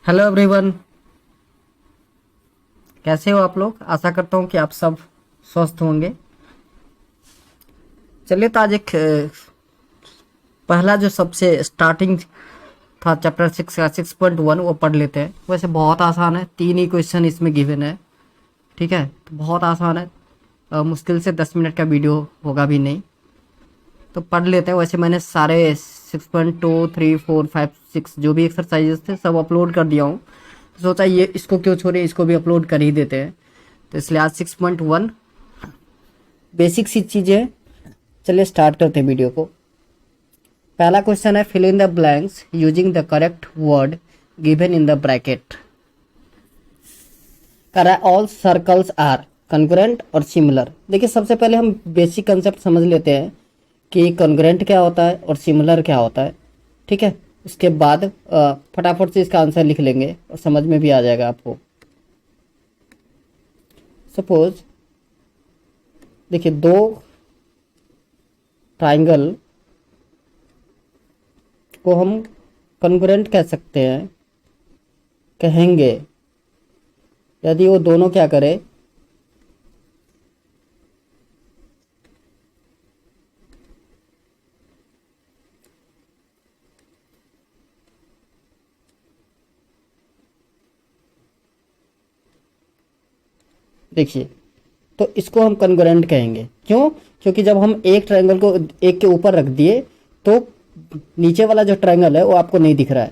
Hello everyone. कैसे हो आप लोग? आशा करता हूँ कि आप सब स्वस्थ होंगे। चलिए तो आज एक पहला जो सबसे स्टार्टिंग था चैप्टर 6 का 6.1 वो पढ़ लेते हैं। वैसे बहुत आसान है, 3 ही क्वेश्चन इसमें गिवन है। ठीक है, तो बहुत आसान है। मुश्किल से 10 मिनट का वीडियो होगा भी नहीं, तो पढ़ लेते हैं। वैसे मैंने सारे 6.2 3 4 5 6 जो भी एक्सरसाइजेस थे सब अपलोड कर दिया हूँ। तो सोचा ये इसको क्यों छोड़े, इसको भी अपलोड कर ही देते हैं। तो इसलिए आज 6.1 बेसिक सी चीजें हैं। चलिए स्टार्ट करते हैं वीडियो को। पहला क्वेश्चन है, fill in the blanks using the correct word given in the bracket. करा ऑल सर्कल्स आर कॉन्ग्रुएंट और सिमिलर। देखिए सबसे पहले हम बेसिक कंसेप्ट समझ लेते हैं कि कॉन्ग्रुएंट क्या होता है और सिमिलर क्या होता है। ठीक है, उसके बाद फटाफट से इसका आंसर लिख लेंगे और समझ में भी आ जाएगा आपको। सपोज देखिए दो ट्राइंगल को हम कॉन्ग्रुएंट कह सकते हैं, कहेंगे यदि वो दोनों क्या करे, देखिए तो इसको हम कॉन्ग्रुएंट कहेंगे। क्यों? क्योंकि जब हम एक ट्रायंगल को एक के ऊपर रख दिए तो नीचे वाला जो ट्रायंगल है वो आपको नहीं दिख रहा है।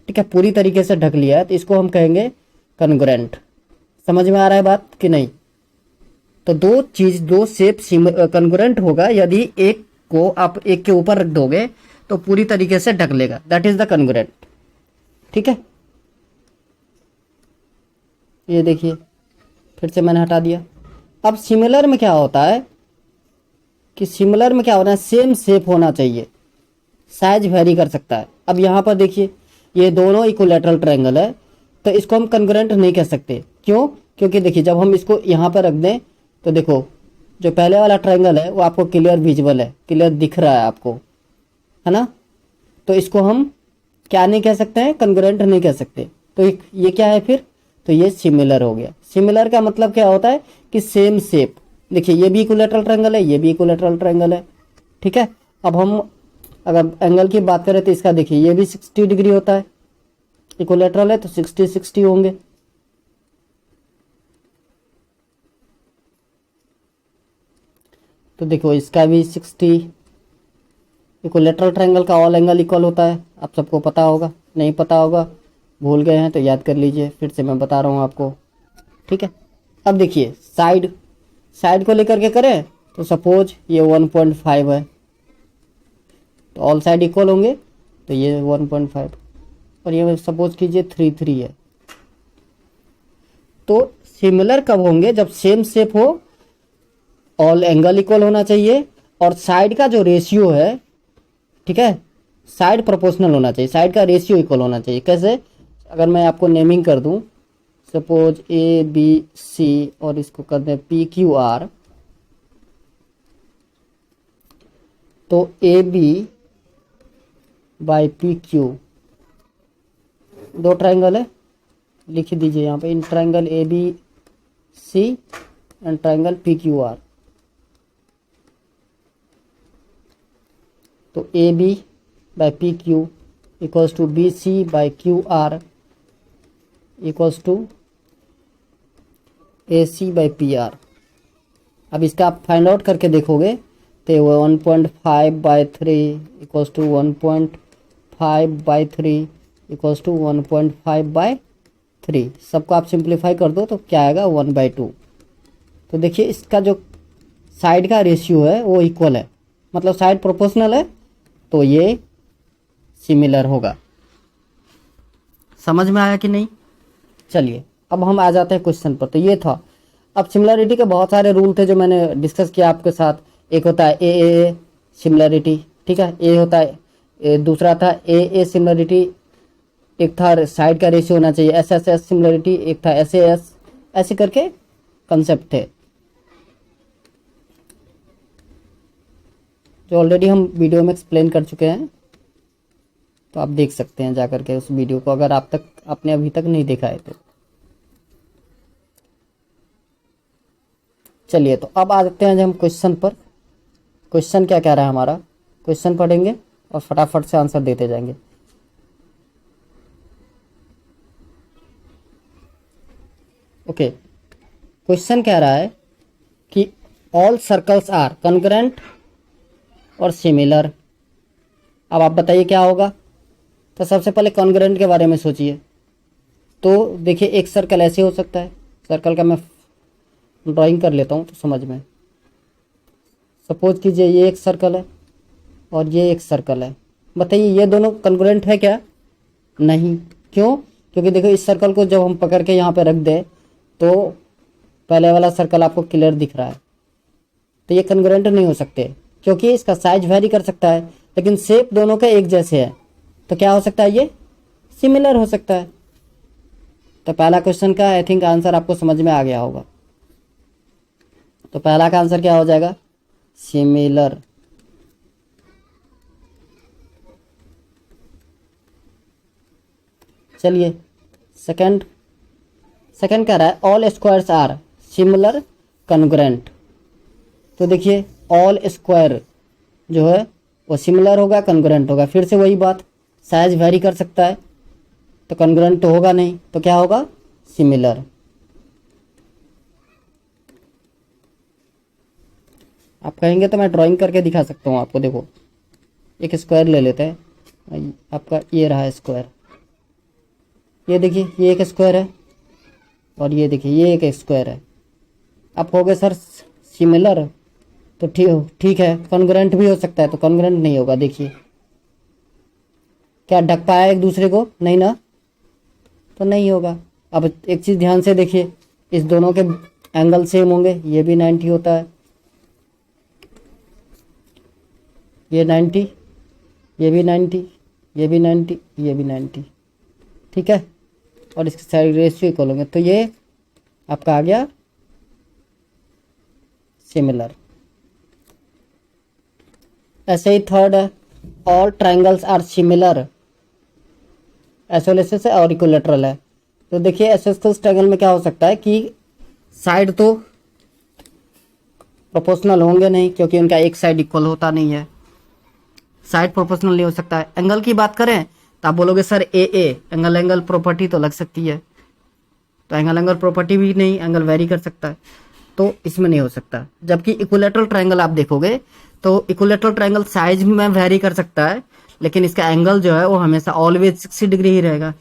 ठीक है, पूरी तरीके से ढक लिया है, तो इसको हम कहेंगे कॉन्ग्रुएंट। समझ में आ रहा है बात कि नहीं? तो दो शेप कॉन्ग्रुएंट होगा यदि एक को आप एक के ऊपर रख दोगे तो पूरी तरीके से ढक लेगा, दैट इज द कॉन्ग्रुएंट। ठीक है, ये देखिए फिर से मैंने हटा दिया। अब सिमिलर में क्या होता है कि सिमिलर में क्या होना है, सेम शेप होना चाहिए, साइज वेरी कर सकता है। अब यहाँ पर देखिए ये दोनों इक्विलैटरल ट्रायंगल है, तो इसको हम कॉन्ग्रुएंट नहीं कह सकते। क्यों? क्योंकि देखिए जब हम इसको यहाँ पर रख दें तो देखो जो पहले वाला ट्रायंगल है वो आपको क्लियर विजुअल है, क्लियर दिख रहा है आपको, है ना? तो इसको हम क्या नहीं कह सकते हैं, कॉन्ग्रुएंट नहीं कह सकते। तो ये क्या है फिर? तो ये सिमिलर हो गया। सिमिलर का मतलब क्या होता है कि सेम शेप। देखिए ये भी इक्विलैटरल ट्रायंगल है, ये भी इक्विलैटरल ट्रायंगल है। ठीक है, अब हम अगर एंगल की बात करें तो इसका देखिए ये भी 60 डिग्री होता है, इक्विलैटरल है तो 60 60 होंगे। तो देखो इसका भी 60। इक्विलैटरल ट्रायंगल का ऑल एंगल इक्वल होता है, आप सबको पता होगा। नहीं पता होगा, भूल गए हैं तो याद कर लीजिए, फिर से मैं बता रहा हूँ आपको। ठीक है, अब देखिए साइड साइड को लेकर के करें तो सपोज ये 1.5 है, तो ऑल साइड इक्वल होंगे, तो ये 1.5 और ये सपोज कीजिए 3 3 है। तो सिमिलर कब होंगे? जब सेम शेप हो, ऑल एंगल इक्वल होना चाहिए और साइड का जो रेशियो है, ठीक है, साइड प्रोपोर्शनल होना चाहिए, साइड का रेशियो इक्वल होना चाहिए। कैसे? अगर मैं आपको नेमिंग कर दूं, सपोज ए बी सी और इसको कर दें पी क्यू आर, तो A B by P Q दो ट्रायंगल है, लिख दीजिए यहाँ पे in triangle A B C and triangle P Q R. तो A B by P Q equals to B C by Q R equals to A C by P R. अब इसका आप फाइंड आउट करके देखोगे तो 1.5/3 equals to 1.5/3 equals to 1.5/3। सबको आप simplify कर दो तो क्या आएगा, 1/2। तो देखिए इसका जो साइड का रेशियो है वो इक्वल है, मतलब साइड प्रोपोर्शनल है, तो ये सिमिलर होगा। समझ में आया कि नहीं? चलिए अब हम आ जाते हैं क्वेश्चन पर। तो ये था। अब सिमिलरिटी के बहुत सारे रूल थे जो मैंने डिस्कस किया आपके साथ। एक होता है ए सिमिलरिटी, ठीक है, ए होता है दूसरा था ए सिमिलरिटी, एक था साइड का रेशियो होना चाहिए, एस एस एस सिमिलरिटी, एक था एस एस, ऐसे करके कंसेप्ट थे जो ऑलरेडी हम वीडियो में एक्सप्लेन कर चुके हैं। तो आप देख सकते हैं जा करके उस वीडियो को, अगर आप तक आपने अभी तक नहीं देखा है तो। चलिए तो अब आ जाते हैं हम क्वेश्चन पर। क्वेश्चन क्या कह रहा है हमारा, क्वेश्चन पढ़ेंगे और फटाफट से आंसर देते जाएंगे। ओके, क्वेश्चन कह रहा है कि ऑल सर्कल्स आर कॉन्ग्रुएंट और सिमिलर। अब आप बताइए क्या होगा। तो सबसे पहले कॉन्ग्रुएंट के बारे में सोचिए। तो देखिए एक सर्कल ऐसे हो सकता है, सर्कल का मैं ड्राइंग कर लेता हूँ तो समझ में। सपोज कीजिए ये एक सर्कल है और ये एक सर्कल है। बताइए ये दोनों कॉन्ग्रुएंट है क्या? नहीं। क्यों? क्योंकि देखो इस सर्कल को जब हम पकड़ के यहाँ पे रख दें तो पहले वाला सर्कल आपको क्लियर दिख रहा है, तो ये कॉन्ग्रुएंट नहीं हो सकते क्योंकि इसका साइज वेरी कर सकता है, लेकिन शेप दोनों का एक जैसे है। तो क्या हो सकता है? ये सिमिलर हो सकता है। तो पहला क्वेश्चन का आई थिंक आंसर आपको समझ में आ गया होगा। तो पहला का आंसर क्या हो जाएगा? सिमिलर। चलिए सेकंड कह रहा है all squares are similar congruent. तो देखिए ऑल स्क्वायर जो है वो सिमिलर होगा, कॉन्ग्रुएंट होगा। फिर से वही बात, साइज वेरी कर सकता है तो कॉन्ग्रुएंट तो होगा नहीं, तो क्या होगा? सिमिलर। आप कहेंगे तो मैं ड्राइंग करके दिखा सकता हूँ आपको। देखो एक स्क्वायर ले लेते हैं, आपका ये रहा स्क्वायर। ये देखिए ये एक स्क्वायर है और ये देखिए ये एक स्क्वायर है। आप कहोगे सर सिमिलर, तो ठीक है, कॉन्ग्रुएंट भी हो सकता है। तो कॉन्ग्रुएंट नहीं होगा। देखिए क्या ढक पाया एक दूसरे को? नहीं ना, तो नहीं होगा। अब एक चीज़ ध्यान से देखिए, इस दोनों के एंगल सेम होंगे। ये भी 90 होता है, ये 90, ये भी 90, ये भी 90, ये भी 90, ठीक है। और इसके साइड रेशियो इक्वल होंगे, तो ये आपका आ गया सिमिलर। ऐसे ही थर्ड है all triangles are similar isosceles है और इक्विलैटरल है। तो देखिए आइसोसेलेस ट्रायंगल में क्या हो सकता है कि साइड तो प्रोपोर्शनल होंगे नहीं क्योंकि उनका एक साइड इक्वल होता नहीं है, साइड प्रोपोर्शनल नहीं हो सकता है। एंगल की बात करें तो आप बोलोगे सर ए एंगल प्रॉपर्टी तो लग सकती है, तो एंगल प्रॉपर्टी भी नहीं, एंगल वेरी कर सकता है, तो इसमें नहीं हो सकता। जबकि इक्विलैटरल ट्रायंगल आप देखोगे तो इक्विलैटरल ट्रायंगल साइज में वेरी कर सकता है, लेकिन इसका एंगल जो है वो हमेशा ऑलवेज 60 डिग्री ही रहेगा।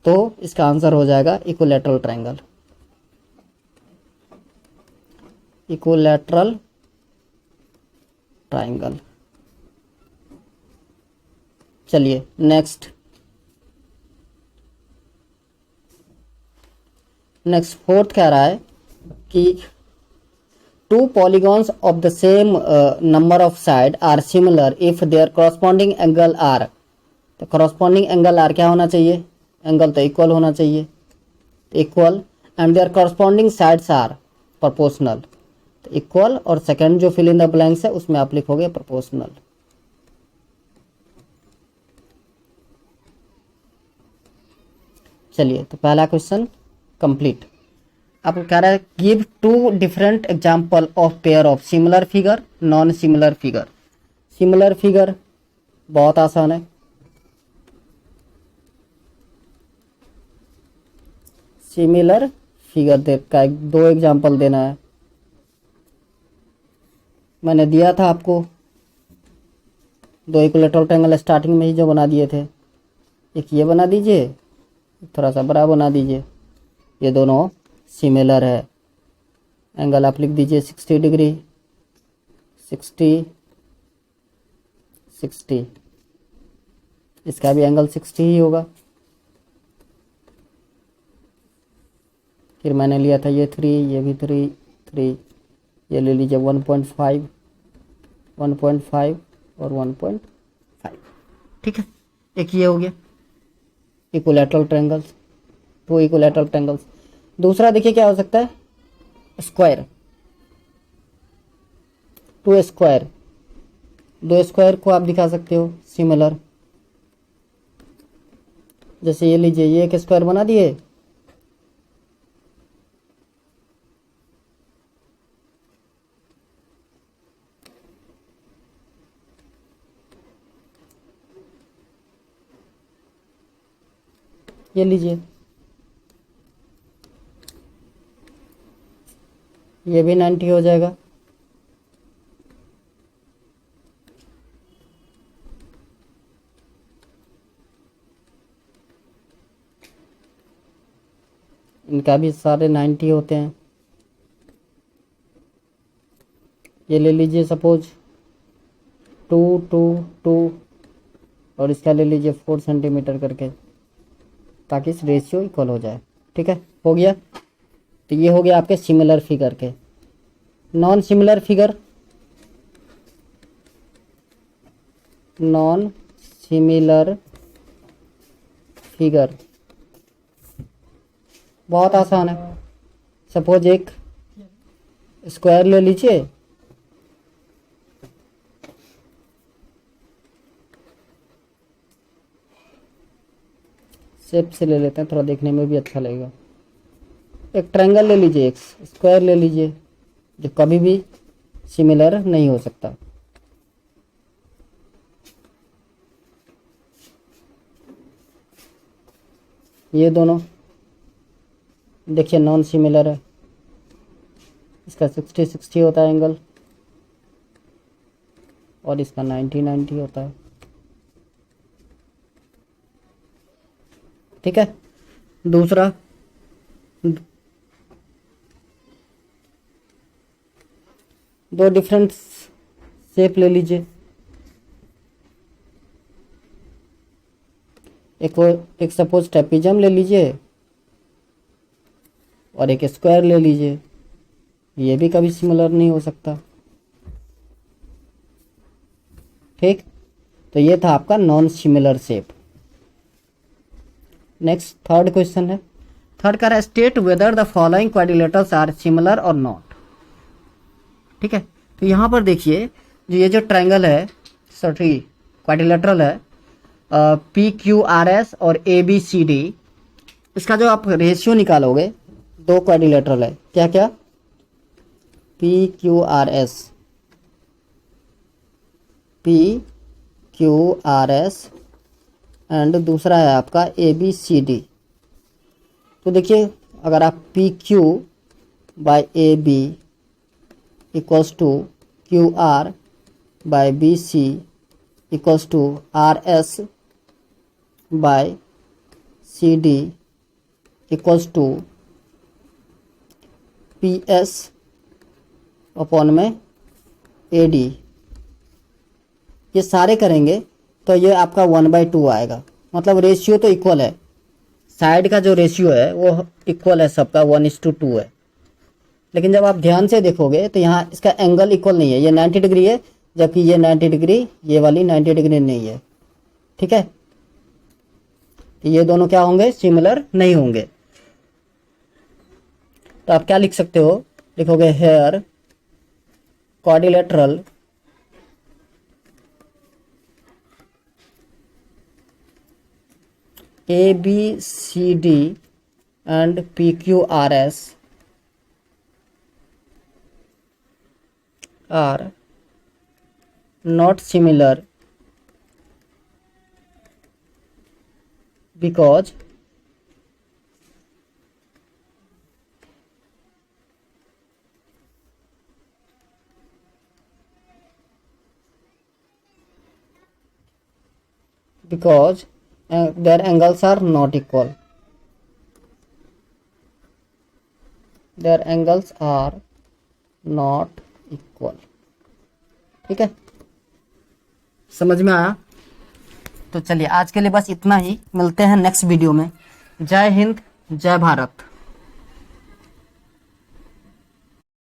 तो इसका आंसर हो जाएगा इक्विलैटरल ट्रायंगल। Equilateral triangle. चलिए नेक्स्ट फोर्थ कह रहा है कि two polygons of the same number of side are similar if their corresponding angle are. तो कॉरस्पॉन्डिंग एंगल आर क्या होना चाहिए? एंगल तो इक्वल होना चाहिए, equal, and their corresponding sides are proportional. तो इक्वल और सेकंड जो फिल इन द ब्लैंक्स है उसमें आप लिखोगे प्रोपोर्शनल। चलिए तो पहला क्वेश्चन कंप्लीट। आपको कह रहा है give two different example of pair of similar figure non similar figure. Similar figure बहुत आसान है, सिमिलर फिगर का दो एग्जाम्पल देना है। मैंने दिया था आपको दो इक्विलैटरल ट्रायंगल स्टार्टिंग में ही जो बना दिए थे। एक ये बना दीजिए, थोड़ा सा बड़ा बना दीजिए, ये दोनों सिमिलर है। एंगल आप लिख दीजिए 60 डिग्री, 60, 60, इसका भी एंगल 60 ही होगा। फिर मैंने लिया था ये 3, ये भी 3, 3, ये ले लीजिए 1.5, 1.5 और 1.5, ठीक है। एक ये हो गया equilateral triangles, two equilateral triangles. दूसरा देखिए क्या हो सकता है, स्क्वायर, टू स्क्वायर, दो स्क्वायर को आप दिखा सकते हो सिमिलर। जैसे ये लीजिए, ये एक स्क्वायर बना दिए, ये लीजिए, ये भी 90 हो जाएगा। इनका भी सारे 90 होते हैं। ये ले लीजिए सपोज 2 2 2 और इसका ले लीजिए 4 सेंटीमीटर करके, ताकि इस रेशियो इक्वल हो जाए। ठीक है, हो गया। तो ये हो गया आपके सिमिलर फिगर के। Non similar figure, non similar figure बहुत आसान है। सपोज एक स्क्वायर ले लीजिए, शेप से ले लेते हैं, थोड़ा देखने में भी अच्छा लगेगा। एक ट्रायंगल ले लीजिए, एक स्क्वायर ले लीजिए, जो कभी भी सिमिलर नहीं हो सकता। ये दोनों देखिए नॉन सिमिलर है, इसका 60 60 होता है एंगल, और इसका 90 90 होता है। ठीक है, दूसरा दो डिफरेंट शेप ले लीजिए, एक सपोज ट्रेपेजियम ले लीजिए और एक स्क्वायर ले लीजिए, ये भी कभी सिमिलर नहीं हो सकता। ठीक, तो ये था आपका non similar shape. Next third question है। थर्ड का है state whether the following quadrilaterals are similar और नॉट। ठीक है, तो यहाँ पर देखिए, जो ये जो ट्रायंगल है, सॉरी क्वाड्रिलेटरल है, PQRS और ABCD, इसका जो आप रेशियो निकालोगे, दो क्वाड्रिलेटरल है, क्या क्या, PQRS एंड दूसरा है आपका ABCD। तो देखिए, अगर आप PQ by AB equals to QR by BC equals to RS by CD equals to PS upon में AD, ये सारे करेंगे तो ये आपका 1/2 आएगा। मतलब रेशियो तो इक्वल है, साइड का जो रेशियो है वो इक्वल है सबका, 1:2 है। लेकिन जब आप ध्यान से देखोगे तो यहाँ इसका एंगल इक्वल नहीं है, ये 90 डिग्री है जबकि ये 90 डिग्री, ये वाली 90 डिग्री नहीं है। ठीक है, तो ये दोनों क्या होंगे, सिमिलर नहीं होंगे। तो आप क्या लिख सकते हो, लिखोगे here quadrilateral ABCD and PQRS are not similar because their angles are not equal. Their angles are not equal. ठीक है, समझ में आया? तो चलिए आज के लिए बस इतना ही, मिलते हैं नेक्स्ट वीडियो में। जय हिंद, जय भारत।